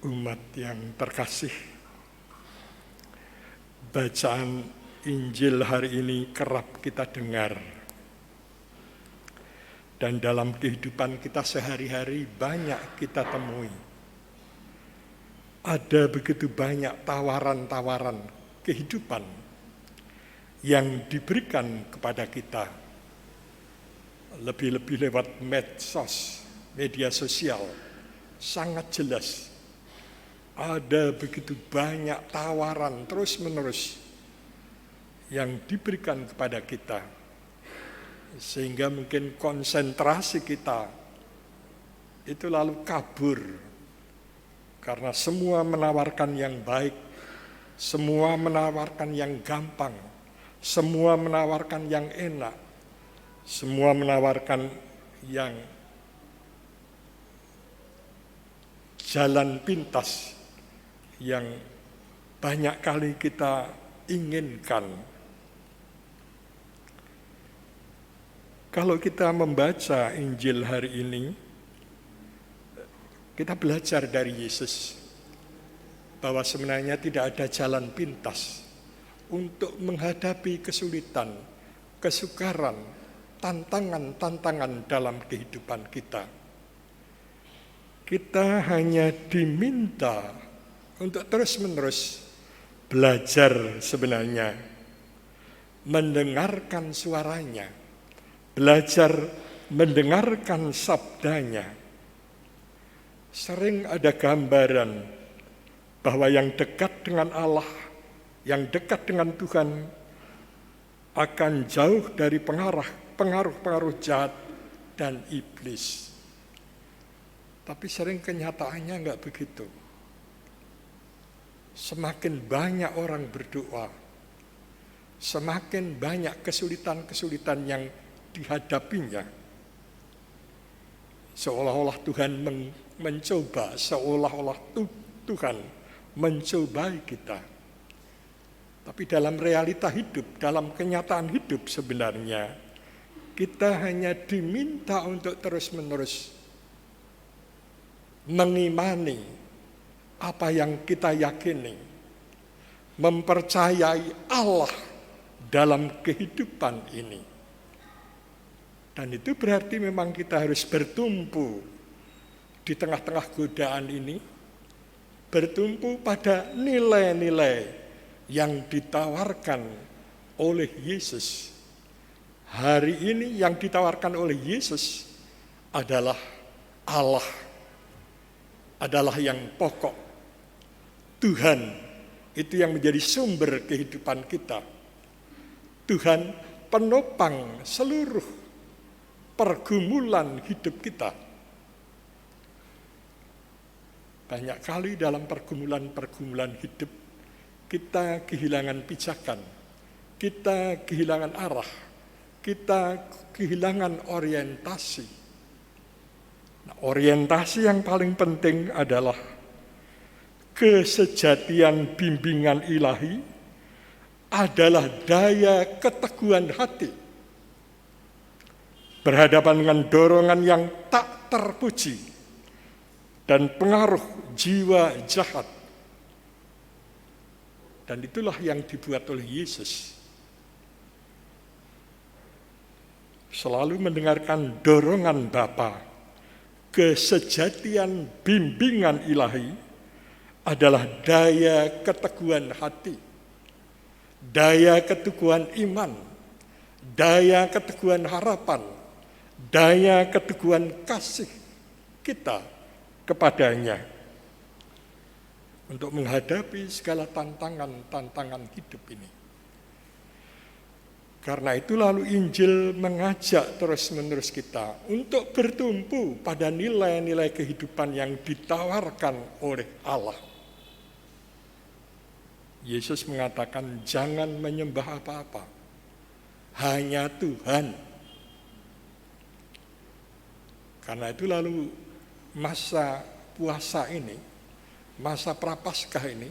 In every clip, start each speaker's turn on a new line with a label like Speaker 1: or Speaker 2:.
Speaker 1: Umat yang terkasih, bacaan Injil hari ini kerap kita dengar. Dan dalam kehidupan kita sehari-hari banyak kita temui. Ada begitu banyak tawaran-tawaran kehidupan yang diberikan kepada kita. Lebih-lebih lewat medsos, media sosial, sangat jelas. Ada begitu banyak tawaran terus-menerus yang diberikan kepada kita. Sehingga mungkin konsentrasi kita itu lalu kabur. Karena semua menawarkan yang baik, semua menawarkan yang gampang, semua menawarkan yang enak, semua menawarkan yang jalan pintas yang banyak kali kita inginkan. Kalau kita membaca Injil hari ini, kita belajar dari Yesus bahwa sebenarnya tidak ada jalan pintas untuk menghadapi kesulitan, kesukaran, tantangan-tantangan dalam kehidupan kita. Kita hanya diminta untuk terus-menerus belajar sebenarnya, mendengarkan suaranya, belajar mendengarkan sabdanya. Sering ada gambaran bahwa yang dekat dengan Allah, yang dekat dengan Tuhan akan jauh dari pengaruh-pengaruh jahat dan iblis. Tapi sering kenyataannya enggak begitu. Semakin banyak orang berdoa, semakin banyak kesulitan-kesulitan yang dihadapinya. Seolah-olah Tuhan mencoba, seolah-olah Tuhan mencobai kita. Tapi dalam realita hidup, dalam kenyataan hidup sebenarnya, kita hanya diminta untuk terus-menerus mengimani apa yang kita yakini, mempercayai Allah dalam kehidupan ini. Dan itu berarti memang kita harus bertumpu di tengah-tengah godaan ini, bertumpu pada nilai-nilai yang ditawarkan oleh Yesus. Hari ini yang ditawarkan oleh Yesus adalah Allah. Adalah yang pokok. Tuhan itu yang menjadi sumber kehidupan kita. Tuhan penopang seluruh pergumulan hidup kita. Banyak kali dalam pergumulan-pergumulan hidup kita kehilangan pijakan, kita kehilangan arah, kita kehilangan orientasi. Nah, orientasi yang paling penting adalah kesejatian bimbingan ilahi adalah daya keteguhan hati berhadapan dengan dorongan yang tak terpuji dan pengaruh jiwa jahat. Dan itulah yang dibuat oleh Yesus. Selalu mendengarkan dorongan Bapa. Kesejatian bimbingan ilahi adalah daya keteguhan hati, daya keteguhan iman, daya keteguhan harapan, daya keteguhan kasih kita kepadanya untuk menghadapi segala tantangan-tantangan hidup ini. Karena itu lalu Injil mengajak terus-menerus kita untuk bertumpu pada nilai-nilai kehidupan yang ditawarkan oleh Allah. Yesus mengatakan jangan menyembah apa-apa, hanya Tuhan. Karena itu lalu masa puasa ini, masa Prapaskah ini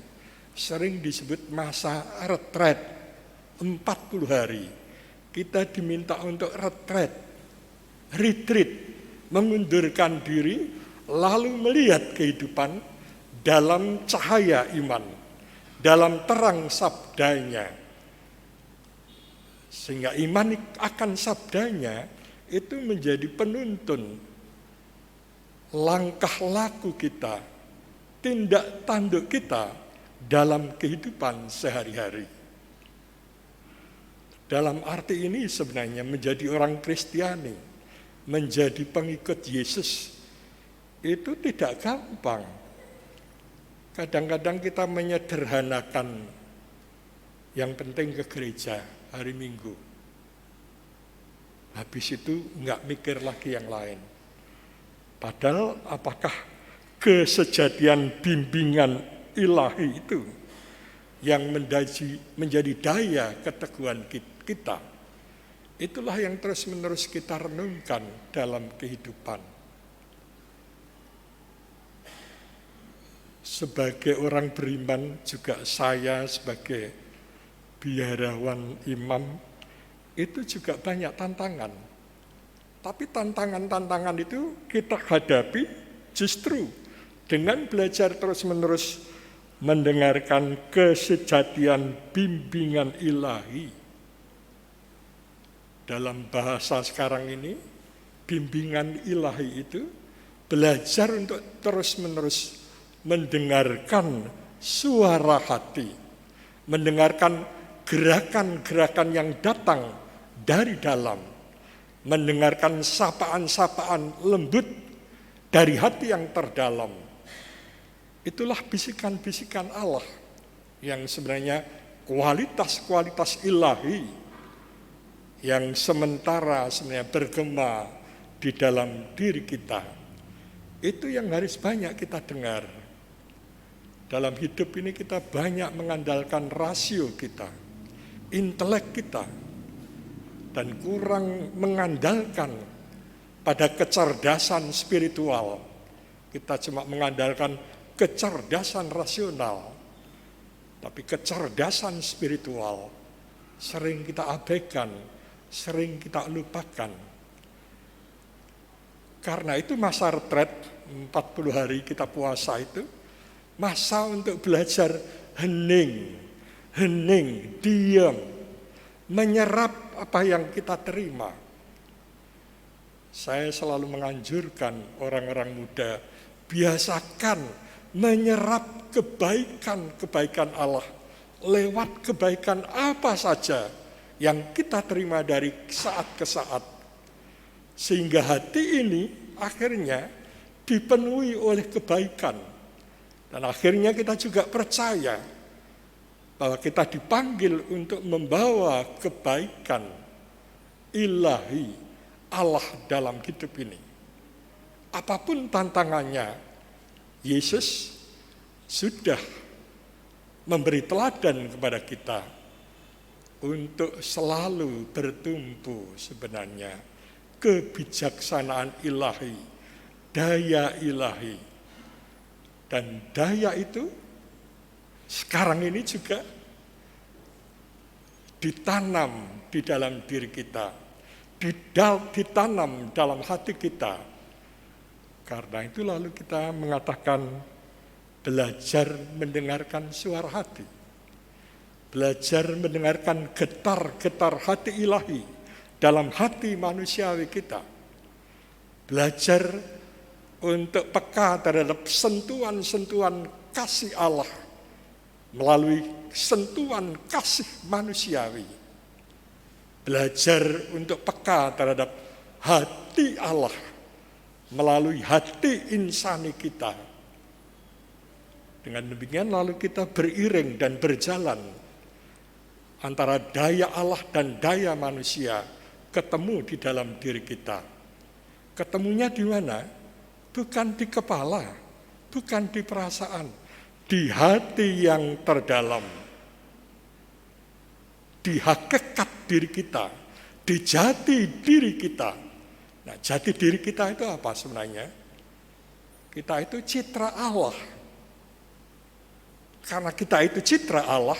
Speaker 1: sering disebut masa retret 40 hari. Kita diminta untuk retret, retreat, mengundurkan diri, lalu melihat kehidupan dalam cahaya iman, dalam terang sabdanya. Sehingga iman akan sabdanya itu menjadi penuntun langkah laku kita, tindak tanduk kita dalam kehidupan sehari-hari. Dalam arti ini sebenarnya menjadi orang Kristiani, menjadi pengikut Yesus, itu tidak gampang. Kadang-kadang kita menyederhanakan, yang penting ke gereja hari Minggu. Habis itu nggak mikir lagi yang lain. Padahal apakah kesejatian bimbingan ilahi itu yang menjadi daya keteguhan kita, itulah yang terus-menerus kita renungkan dalam kehidupan. Sebagai orang beriman, juga saya sebagai biarawan imam, itu juga banyak tantangan. Tapi tantangan-tantangan itu kita hadapi justru dengan belajar terus-menerus mendengarkan kesejatian bimbingan ilahi. Dalam bahasa sekarang ini, bimbingan ilahi itu belajar untuk terus-menerus mendengarkan suara hati, mendengarkan gerakan-gerakan yang datang dari dalam, mendengarkan sapaan-sapaan lembut dari hati yang terdalam. Itulah bisikan-bisikan Allah yang sebenarnya kualitas-kualitas ilahi yang sementara sebenarnya bergema di dalam diri kita. Itu yang harus banyak kita dengar. Dalam hidup ini kita banyak mengandalkan rasio kita, intelek kita, dan kurang mengandalkan pada kecerdasan spiritual. Kita cuma mengandalkan kecerdasan rasional, tapi kecerdasan spiritual sering kita abaikan, sering kita lupakan. Karena itu masa retret 40 hari kita puasa itu masa untuk belajar hening, diam, menyerap apa yang kita terima. Saya selalu menganjurkan orang-orang muda, biasakan menyerap kebaikan-kebaikan Allah lewat kebaikan apa saja yang kita terima dari saat ke saat. Sehingga hati ini akhirnya dipenuhi oleh kebaikan. Dan akhirnya kita juga percaya bahwa kita dipanggil untuk membawa kebaikan ilahi Allah dalam hidup ini. Apapun tantangannya, Yesus sudah memberi teladan kepada kita untuk selalu bertumpu sebenarnya kebijaksanaan ilahi, daya ilahi. Dan daya itu sekarang ini juga ditanam di dalam diri kita, ditanam dalam hati kita. Karena itu lalu kita mengatakan belajar mendengarkan suara hati, belajar mendengarkan getar-getar hati ilahi dalam hati manusiawi kita, belajar untuk peka terhadap sentuhan-sentuhan kasih Allah melalui sentuhan kasih manusiawi. Belajar untuk peka terhadap hati Allah melalui hati insani kita. Dengan demikian lalu kita beriring dan berjalan antara daya Allah dan daya manusia ketemu di dalam diri kita. Ketemunya di mana? Bukan di kepala, bukan di perasaan, di hati yang terdalam, di hakikat diri kita, di jati diri kita. Nah, jati diri kita itu apa sebenarnya? Kita itu citra Allah. Karena kita itu citra Allah,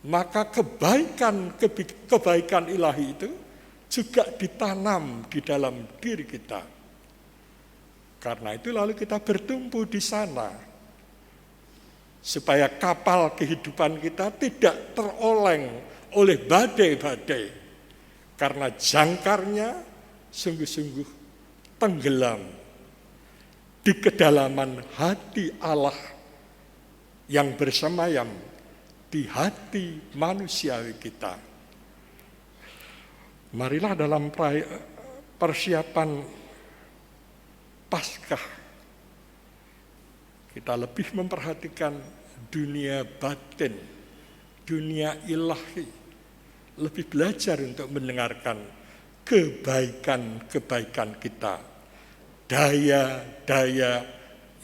Speaker 1: maka kebaikan ilahi itu juga ditanam di dalam diri kita. Karena itu lalu kita bertumpu di sana. supaya kapal kehidupan kita tidak teroleng oleh badai-badai, karena jangkarnya sungguh-sungguh tenggelam di kedalaman hati Allah yang bersemayam di hati manusiawi kita. Marilah dalam persiapan Paskah kita lebih memperhatikan dunia batin, dunia ilahi, lebih belajar untuk mendengarkan kebaikan-kebaikan kita, daya-daya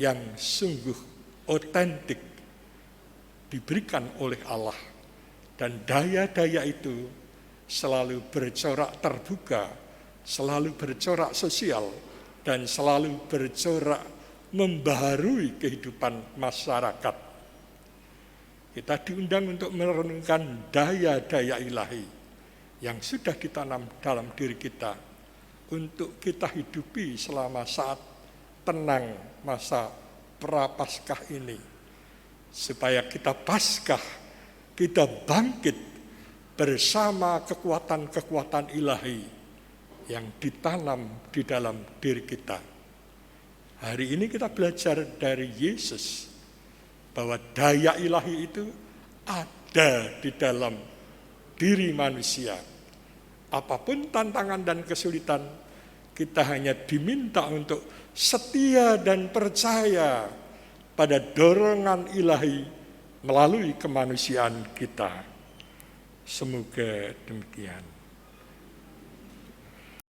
Speaker 1: yang sungguh otentik diberikan oleh Allah, dan daya-daya itu selalu bercorak terbuka, selalu bercorak sosial, dan selalu bercorak membaharui kehidupan masyarakat. Kita diundang untuk merenungkan daya-daya ilahi yang sudah ditanam dalam diri kita untuk kita hidupi selama saat tenang masa prapaskah ini, supaya kita Paskah, kita bangkit bersama kekuatan-kekuatan ilahi yang ditanam di dalam diri kita. Hari ini kita belajar dari Yesus bahwa daya ilahi itu ada di dalam diri manusia. Apapun tantangan dan kesulitan, kita hanya diminta untuk setia dan percaya pada dorongan ilahi melalui kemanusiaan kita. Semoga demikian.